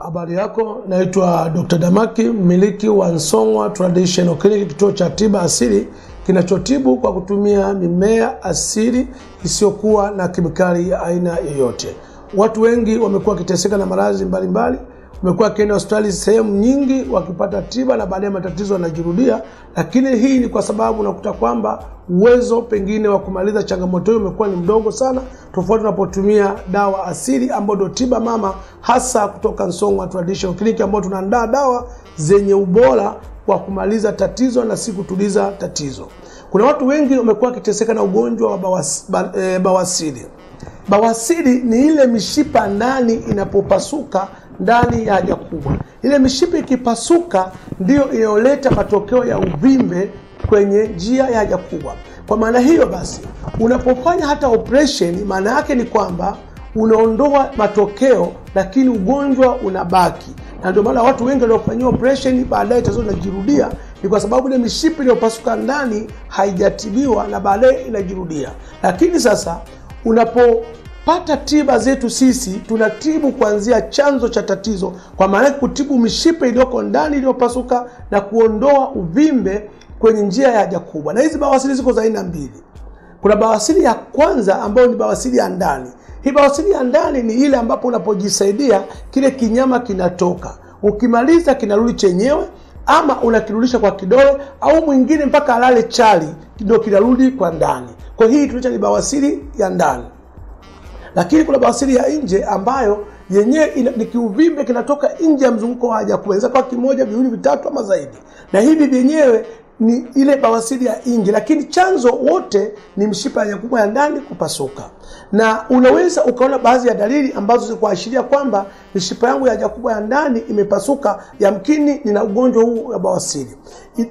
Habari yako, naitwa Dr. Damaki, mmiliki wa Song'wa Traditional Clinic, kituo cha tiba asili kinachotibu kwa kutumia mimea asili isiyokuwa na kemikali ya aina yoyote. Watu wengi wamekuwa kiteseka na maradhi mbalimbali, wamekuwa kienda hospitali sehemu nyingi wakipata tiba na baadaye matatizo yanajirudia, lakini hii ni kwa sababu unakuta kwamba uwezo pengine wa kumaliza changamoto hiyo umekuwa ni mdogo sana, tofauti unapotumia dawa asili ambayo ndio tiba mama hasa kutoka Song'wa Traditional Clinic, ambayo tunaandaa dawa zenye ubora wa kumaliza tatizo na si kutuliza tatizo. Kuna watu wengi wamekuwa kiteseka na ugonjwa wa bawasiri. Bawasiri ni ile mishipa ndani inapopasuka ndani ya haja kubwa. Ile mishipa ikipasuka ndio inayoleta matokeo ya uvimbe kwenye njia ya haja kubwa. Kwa maana hiyo basi, unapofanya hata operation, maana yake ni kwamba unaondoa matokeo lakini ugonjwa unabaki. Na ndio maana watu wengi waliofanyia operation baadaye tatizo linajirudia, ni kwa sababu ile mishipa iliyopasuka ndani haijatibiwa na baadaye inajirudia. Lakini sasa unapopata tiba zetu sisi, tunatibu kuanzia chanzo cha tatizo, kwa maana kutibu mishipa iliyoko ndani iliyopasuka na kuondoa uvimbe kwenye njia ya haja kubwa. Na hizi bawasiri ziko za aina mbili. Kuna bawasiri ya kwanza ambayo ni bawasiri ya ndani. Hii bawasiri ya ndani ni ile ambapo unapojisaidia kile kinyama kinatoka, ukimaliza kinarudi chenyewe, ama unakirudisha kwa kidole, au mwingine mpaka alale chali ndio kinarudi kwa ndani. Kwa hii tunaita ni bawasiri ya ndani. Lakini kuna bawasiri ya nje ambayo yenyewe ni kiuvimbe kinatoka nje ya mzunguko wa haja kubwa, kwa kimoja, viwili, vitatu ama zaidi. Na hivi vyenyewe ni ile bawasiri ya nje, lakini chanzo wote ni mshipa ya haja kubwa ya ndani kupasuka. Na unaweza ukaona baadhi ya dalili ambazo zinaashiria kwamba mishipa yangu ya haja kubwa ya ndani imepasuka, yamkini nina ugonjwa huu wa bawasiri.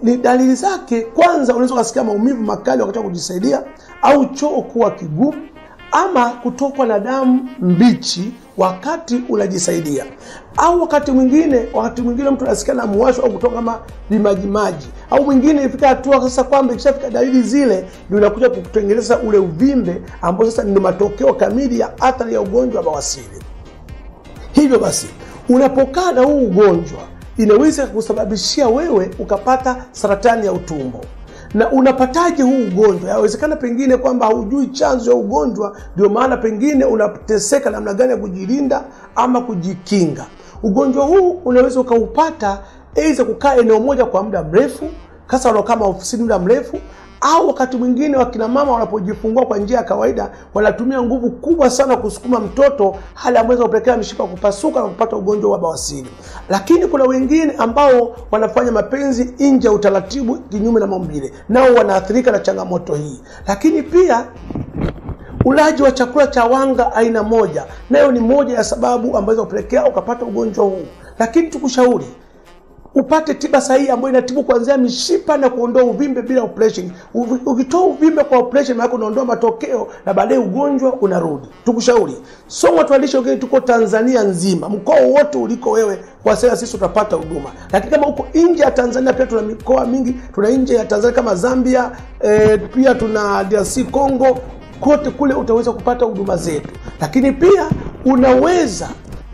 Ni dalili zake, kwanza unaweza kusikia maumivu makali wakati wa kujisaidia, au choo kuwa kigumu, ama kutokwa na damu mbichi wakati unajisaidia, au wakati mwingine mtu anasikia na muwasho au kutoka kama vimajimaji, au mwingine ifika hatua sasa kwamba ikishafika dalili zile ndio inakuja kutengeneza ule uvimbe ambao sasa ndio matokeo kamili ya athari ya ugonjwa wa bawasiri. Hivyo basi, unapokaa na huu ugonjwa inaweza kusababishia wewe ukapata saratani ya utumbo. Na unapataje huu ugonjwa? Yawezekana pengine kwamba hujui chanzo cha ugonjwa, ndio maana pengine unateseka namna gani ya kujilinda ama kujikinga. Ugonjwa huu unaweza ukaupata aidha kukaa eneo moja kwa muda mrefu, hasa wanaokaa ofisini muda mrefu, au wakati mwingine wakina mama wanapojifungua kwa njia ya kawaida wanatumia nguvu kubwa sana kusukuma mtoto, hali ambayo inapelekea mishipa kupasuka na kupata ugonjwa wa bawasiri. Lakini kuna wengine ambao wanafanya mapenzi nje ya utaratibu kinyume na maumbile, nao wanaathirika na changamoto hii. Lakini pia ulaji wa chakula cha wanga aina moja, nayo ni moja ya sababu ambazo zinapelekea ukapata ugonjwa huu. Lakini tukushauri upate tiba sahihi ambayo inatibu kuanzia mishipa na kuondoa uvimbe bila operation. Ukitoa uvimbe kwa operation, maana unaondoa matokeo na baadaye ugonjwa unarudi. Tukushauri, Song'wa Traditional Clinic tuko Tanzania nzima, mkoa wote uliko wewe, kwa sasa sisi utapata huduma. Lakini kama uko nje ya Tanzania, pia tuna mikoa mingi, tuna nje ya Tanzania kama Zambia, pia tuna DRC Congo, kote kule utaweza kupata huduma zetu. Lakini pia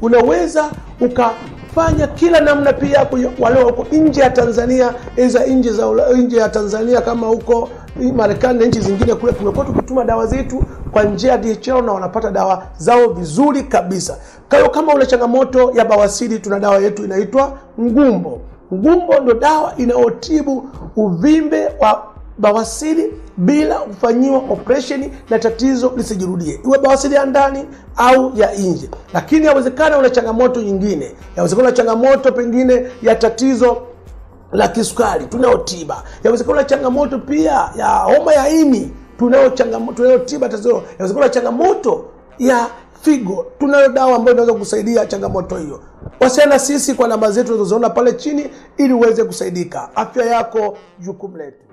unaweza ukafanya kila namna pia wale wako nje ya Tanzania, nje ya Tanzania kama huko Marekani na nchi zingine kule, tumekuwa tukituma dawa zetu kwa njia ya DHL na wanapata dawa zao vizuri kabisa. Kama una changamoto ya bawasiri, tuna dawa yetu inaitwa Ngumbo. Ngumbo ndio dawa inayotibu uvimbe wa bawasiri bila kufanyiwa operation na tatizo lisijirudie, iwe bawasiri ya ndani au ya nje. Lakini yawezekana una changamoto nyingine, yawezekana una changamoto pengine ya tatizo la kisukari, tunao tiba. Yawezekana una changamoto pia ya homa ya ini, tunao tiba tatizo. Yawezekana una changamoto ya figo, tunayo dawa ambayo inaweza kusaidia changamoto hiyo. Wasiliana sisi kwa namba zetu tunazoziona pale chini ili uweze kusaidika. Afya yako jukumu letu.